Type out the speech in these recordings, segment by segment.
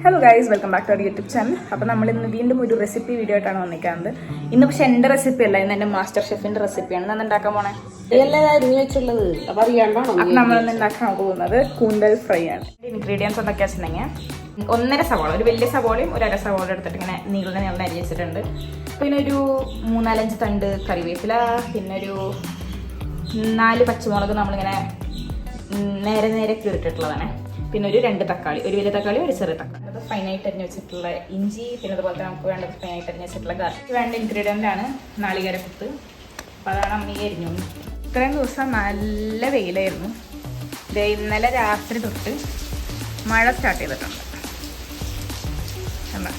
Hello guys, welcome back to our YouTube channel. അപ്പോൾ നമ്മൾ ഇന്ന് വീണ്ടും ഒരു റെസിപ്പി വീഡിയോ ആയിട്ടാണ് വന്നിരിക്കുന്നത്. ഇന്ന് പക്ഷെ എൻ്റെ റെസിപ്പി അല്ല, ഇന്ന് എൻ്റെ മാസ്റ്റർ ഷെഫിൻ്റെ റെസിപ്പിയാണ്. ഞാൻ ഉണ്ടാക്കാൻ പോണേ അപ്പം നമ്മളിന്ന് ഉണ്ടാക്കാൻ പോകുന്നത് കൂന്തൽ ഫ്രൈ ആണ്. ഇൻഗ്രീഡിയൻസ് എന്തൊക്കെയാ വെച്ചിട്ടുണ്ടെങ്കിൽ 1.5 സവാള, ഒരു വലിയ സവാളയും ഒരു 1/2 സവാള എടുത്തിട്ട് ഇങ്ങനെ നീളനെ അരിഞ്ഞ് വെച്ചിട്ടുണ്ട്. പിന്നെ ഒരു 3-4 തണ്ട് കറിവേപ്പില, പിന്നെ ഒരു 4 പച്ചമുളക് നമ്മളിങ്ങനെ നേരെ കീറിട്ടിട്ടുള്ളതാണ്. പിന്നെ ഒരു 2 തക്കാളി, ഒരു വലിയ തക്കാളി, ഒരു ചെറിയ തക്കാളി. അത് ഫൈനായിട്ട് അരിഞ്ഞ് വെച്ചിട്ടുള്ള ഇഞ്ചി, പിന്നെ അതുപോലെ തന്നെ നമുക്ക് വേണ്ടത് ഫൈനായിട്ട് അരിഞ്ഞ് വെച്ചിട്ടുള്ള ഗാർലിക്. വേണ്ട ഇൻഗ്രീഡിയൻ്റ് ആണ് നാളികേരക്കുത്ത്. അപ്പോൾ അതാണ് അമ്മ അരിഞ്ഞു. ഇത്രയും ദിവസം നല്ല വെയിലായിരുന്നു. ഇന്നലെ രാത്രി തൊട്ട് മഴ സ്റ്റാർട്ട് ചെയ്തിട്ടുണ്ട്. എന്താ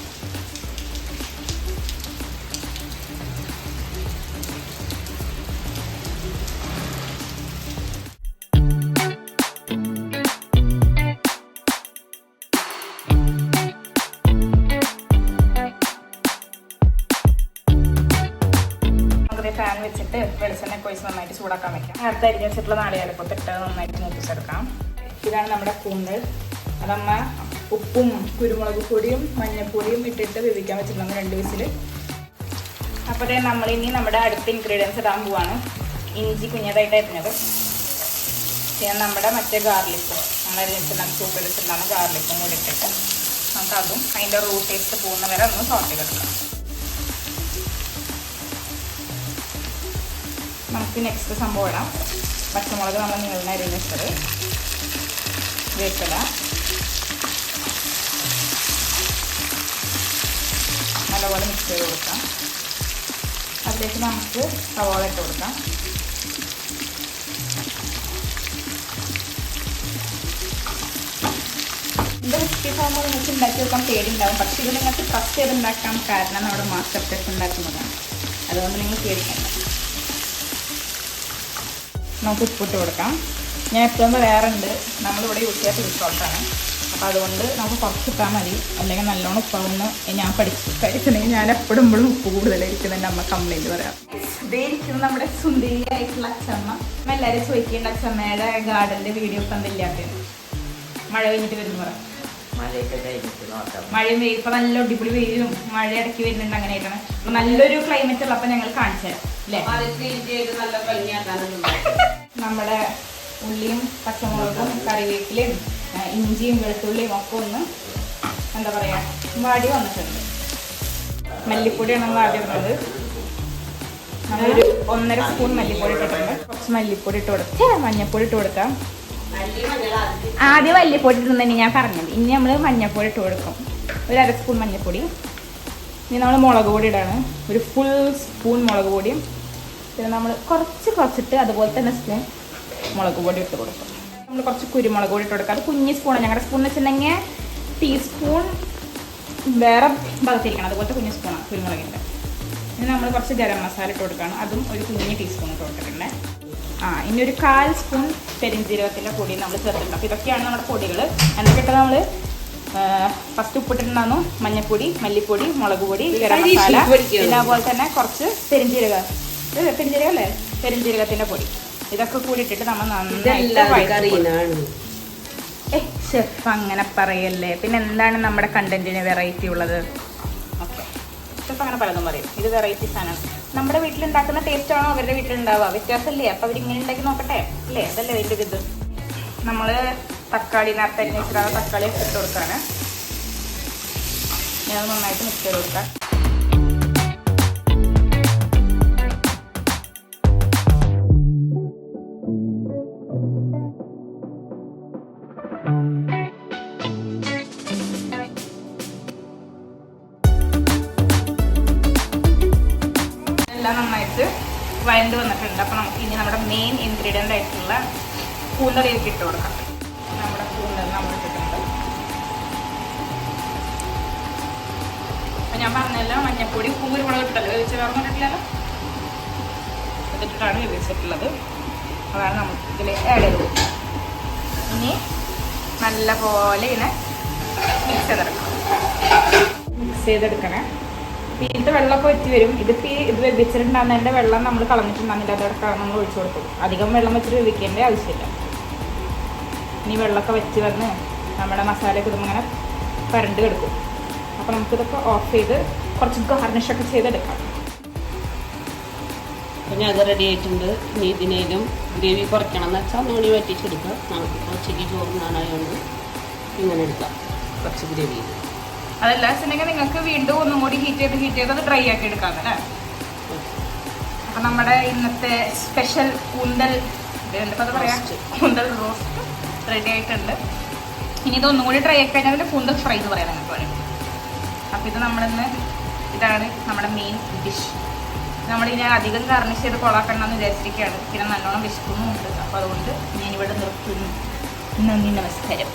പാൻ വെച്ചിട്ട് വെളിച്ചെണ്ണ ഒഴിച്ച് നന്നായിട്ട് ചൂടാക്കാൻ വെക്കാം. നേരത്തെ അരിഞ്ഞ് വെച്ചിട്ടുള്ള നാളികേരക്കൊത്ത് ഇട്ട് നന്നായിട്ട് മൂപ്പിച്ചെടുക്കാം. ഇതാണ് നമ്മുടെ കൂന്തൽ. അതമ്മ ഉപ്പും കുരുമുളക് പൊടിയും മഞ്ഞൾപ്പൊടിയും ഇട്ടിട്ട് വേവിക്കാൻ വെച്ചിട്ടുണ്ടെങ്കിൽ 2 വിസിൽ. അപ്പോൾ നമ്മളിനി നമ്മുടെ അടുത്ത ഇൻഗ്രീഡിയൻസ് ഇടാൻ പോവാണ്. ഇഞ്ചി കുഞ്ഞതായിട്ട് അരിഞ്ഞത്, പിന്നെ നമ്മുടെ മറ്റേ ഗാർലിക്കും നമ്മൾ അരിഞ്ഞിട്ടുണ്ടാകും, സൂപ്പ് വെച്ചിട്ടുണ്ടാകുന്ന ഗാർലിക്കും കൂടി ഇട്ടിട്ട് നമുക്ക് അതും അതിൻ്റെ റൂട്ട് ടേസ്റ്റ് പോകുന്ന വരെ ഒന്ന് സോട്ട് ചെയ്തെടുക്കാം. നമുക്ക് നെക്സ്റ്റ് സംഭവം ഇടാം. പച്ചമുളക് നമ്മൾ നീളനെ അരിഞ്ഞ് വെച്ചത്, വേപ്പില, നല്ലപോലെ മിക്സ് ചെയ്ത് കൊടുക്കാം. അതിലേക്ക് നമുക്ക് സവാള ഇട്ട് കൊടുക്കാം. ഇതിൻ്റെ റെസിപ്പീസ് ആകുമ്പോൾ നിങ്ങൾക്ക് ഉണ്ടാക്കി വെക്കാൻ പേടിയുണ്ടാവും, പക്ഷേ ഇത് നിങ്ങൾക്ക് ട്രസ്റ്റ് ചെയ്ത് ഉണ്ടാക്കാം. കാരണം നമ്മുടെ മാസ്റ്റർ ഷെഫ് ഉണ്ടാക്കുന്നതാണ്, അതുകൊണ്ട് നിങ്ങൾ പേടിക്കണ്ട. നമുക്ക് ഉപ്പിട്ട് കൊടുക്കാം. ഞാൻ എപ്പോഴും പറയാറുണ്ട്, നമ്മളിവിടെ യൂസ് ചെയ്യാൻ ഫിഷ് സോൾട്ടാണ്. അപ്പോൾ അതുകൊണ്ട് നമുക്ക് കുറച്ച് ഇട്ടാൽ മതി, അല്ലെങ്കിൽ നല്ലോണം ഉപ്പാവുന്ന ഞാൻ കഴിച്ചിട്ടുണ്ടെങ്കിൽ ഞാൻ എപ്പോഴും ഉപ്പ് കൂടുതലായിരിക്കും എൻ്റെ അമ്മ കംപ്ലൈൻറ്റ് പറയാം. ഇതേ ഇരിക്കുന്നത് നമ്മുടെ സുന്ദരിയായിട്ടുള്ള അച്ഛമ്മ. എല്ലാവരും ചോദിക്കേണ്ട അച്ഛമ്മയുടെ ഗാർഡൻ്റെ വീഡിയോ ഒക്കെ എന്തില്ലാത്തത്. മഴ കഴിഞ്ഞിട്ട് വരുന്നു പറയാം. മഴയും വെയിൽ ഇപ്പം നല്ല അടിപൊളി വെയിലും മഴ ഇടയ്ക്ക് വരുന്നുണ്ട്. അങ്ങനെ ആയിട്ടാണ്. അപ്പം നല്ലൊരു ക്ലൈമറ്റ് ഉള്ളപ്പോൾ ഞങ്ങൾ കാണിച്ചു തരാം അല്ലേ. നമ്മുടെ ഉള്ളിയും പച്ചമുളകും കറിവേപ്പിലയും ഇഞ്ചിയും വെളുത്തുള്ളിയും ഒക്കെ ഒന്ന് എന്താ പറയുക വാടി വന്നിട്ടുണ്ട്. മല്ലിപ്പൊടിയാണ് നമ്മൾ ആദ്യം ഇടുന്നത്. നമ്മളൊരു 1.5 സ്പൂൺ മല്ലിപ്പൊടി ഇട്ടിട്ടുണ്ട്. കുറച്ച് മല്ലിപ്പൊടി ഇട്ട് കൊടുക്കാം, മഞ്ഞൾപ്പൊടി ഇട്ട് കൊടുക്കാം. ആദ്യം മല്ലിപ്പൊടി ഇടുന്നതന്നെ ഞാൻ പറഞ്ഞത്. ഇനി നമ്മൾ മഞ്ഞൾപ്പൊടി ഇട്ട് കൊടുക്കും, ഒരു 1/2 സ്പൂൺ മഞ്ഞൾപ്പൊടി. ഇനി നമ്മൾ മുളക് പൊടി ഇടാണ്, ഒരു ഫുൾ സ്പൂൺ മുളക് പൊടിയും. പിന്നെ നമ്മൾ കുറച്ചിട്ട് അതുപോലെ തന്നെ സ്പൂൺ മുളക് പൊടി ഇട്ട് കൊടുക്കും. നമ്മൾ കുറച്ച് കുരുമുളക് പൊടി ഇട്ട് കൊടുക്കാം. അത് കുഞ്ഞ് സ്പൂണാണ്. ഞങ്ങളുടെ സ്പൂൺ എന്ന് വെച്ചിട്ടുണ്ടെങ്കിൽ ടീസ്പൂൺ വേറെ ഭാഗത്തിരിക്കണം, അതുപോലത്തെ കുഞ്ഞ് സ്പൂണാണ് കുരുമുളകിൻ്റെ. ഇനി നമ്മൾ കുറച്ച് ഗരം മസാല ഇട്ട് കൊടുക്കുകയാണ്, അതും ഒരു കുഞ്ഞ് ടീസ്പൂൺ ഇട്ട് കൊടുത്തിട്ടുണ്ട്. ഇനി ഒരു 1/4 സ്പൂൺ പെരിഞ്ജീരകത്തിൻ്റെ പൊടി നമ്മൾ ചേർത്തിട്ടുണ്ട്. അപ്പോൾ ഇതൊക്കെയാണ് നമ്മുടെ പൊടികൾ. എന്തൊക്കെ നമ്മൾ ഫസ്റ്റ് ഉപ്പിട്ടിട്ടുണ്ടായിരുന്നു, മഞ്ഞൾപ്പൊടി, മല്ലിപ്പൊടി, മുളക് പൊടി, ഗരം മസാല, പിന്നെ അതുപോലെ തന്നെ കുറച്ച് പെരിഞ്ജീരകത്തിൻ്റെ പൊടി. ഇതൊക്കെ കൂടി ഇട്ടിട്ട് നമ്മൾ നന്നായിട്ട് ഷെഫ് അങ്ങനെ പറയല്ലേ. പിന്നെ എന്താണ് നമ്മുടെ കണ്ടന്റിന് വെറൈറ്റി ഉള്ളത്? ഓക്കെ, ഷെഫ് അങ്ങനെ പലതും പറയും. ഇത് വെറൈറ്റി സാധനമാണ്. നമ്മുടെ വീട്ടിലുണ്ടാക്കുന്ന ടേസ്റ്റ് ആണോ അവരുടെ വീട്ടിലുണ്ടാവുക? വ്യത്യാസമല്ലേ. അപ്പോൾ അവരിങ്ങനെ ഉണ്ടാക്കി നോക്കട്ടെ അല്ലേ. അതല്ലേ വലിയ ഇത്. നമ്മൾ തക്കാളി നേരത്തെ അരിഞ്ഞ് വെച്ചിട്ട് തക്കാളി ഇട്ട് കൊടുക്കുകയാണ്. ഞാൻ നന്നായിട്ട് മിക്സ് ചെയ്ത് കൊടുക്കാം. എല്ലാം നന്നായിട്ട് വഴണ്ട് വന്നിട്ടുണ്ട്. അപ്പോൾ നമുക്ക് ഇനി നമ്മുടെ മെയിൻ ഇൻഗ്രീഡിയൻ്റ് ആയിട്ടുള്ള കൂന്തലേക്ക് ഇട്ട് കൊടുക്കാം. നമ്മുടെ കൂന്തൽ നമ്മൾ ഇട്ടിട്ടുണ്ട്. അപ്പം ഞാൻ പറഞ്ഞല്ലോ, മഞ്ഞൾപ്പൊടി ഉപ്പും കുരുമുളക് ഇട്ടല്ലോ, വേവിച്ച് വേറെ ഇട്ടില്ലല്ലോ, ഇട്ടിട്ടാണ് വേവിച്ചിട്ടുള്ളത്. അതാണ് നമുക്ക് ഇതിൽ ആഡ് ചെയ്ത് കൊടുക്കുക. ഇനി നല്ല പോലെ ഇങ്ങനെ മിക്സ് ചെയ്തെടുക്കണേ. ഇതിൻ്റെ വെള്ളമൊക്കെ വെച്ച് വരും. ഇത് വെച്ചിട്ടുണ്ടാകുന്നതിൻ്റെ വെള്ളം നമ്മൾ കളഞ്ഞിട്ടുണ്ടാകുന്നില്ല, അതോടെ നമ്മൾ ഒഴിച്ചു കൊടുക്കും. അധികം വെള്ളം വെച്ചിട്ട് വേവിക്കേണ്ട ആവശ്യമില്ല. ഇനി വെള്ളമൊക്കെ വെച്ച് വന്ന് നമ്മുടെ മസാലയൊക്കെ ഇങ്ങനെ വരണ്ട് കിടക്കും. അപ്പോൾ നമുക്കിതൊക്കെ ഓഫ് ചെയ്ത് കുറച്ച് ഗാർണിഷൊക്കെ ചെയ്തെടുക്കാം. അപ്പോൾ ഞാൻ അത് റെഡി ആയിട്ടുണ്ട്. ഇനി ഇതിനേലും ഗ്രേവി കുറയ്ക്കണം എന്ന് വെച്ചാൽ നോണി വറ്റിച്ചെടുക്കുക. നമുക്ക് ഉച്ചയ്ക്ക് ചോറ് നാനായതുകൊണ്ട് ഇങ്ങനെ എടുക്കാം കുറച്ച് ഗ്രേവി. അതല്ല വെച്ചിട്ടുണ്ടെങ്കിൽ നിങ്ങൾക്ക് വീണ്ടും ഒന്നും കൂടി ഹീറ്റ് ചെയ്ത് അത് ഡ്രൈ ആക്കി എടുക്കാം അല്ലേ. അപ്പം നമ്മുടെ ഇന്നത്തെ സ്പെഷ്യൽ കൂന്തൽ കൂന്തൽ റോസ്റ്റ് റെഡി ആയിട്ടുണ്ട്. ഇനി ഇതൊന്നും കൂടി ഡ്രൈ ആക്കി കഴിഞ്ഞാൽ കൂന്തൽ ഫ്രൈ എന്ന് പറയാൻ നിങ്ങൾക്ക് വേണമെങ്കിൽ. അപ്പം ഇത് ഇതാണ് നമ്മുടെ മെയിൻ ഡിഷ്. നമ്മളിതിനെ അധികം ഗാർണിഷ് ചെയ്ത് കൊളാക്കണമെന്ന് വിചാരിച്ചിരിക്കുകയാണ്. പിന്നെ നല്ലോണം വിശക്കുന്നുമുണ്ട്. അപ്പോൾ അതുകൊണ്ട് ഞാനിവിടെ നിർത്തുന്നു. നന്ദി, നമസ്കാരം.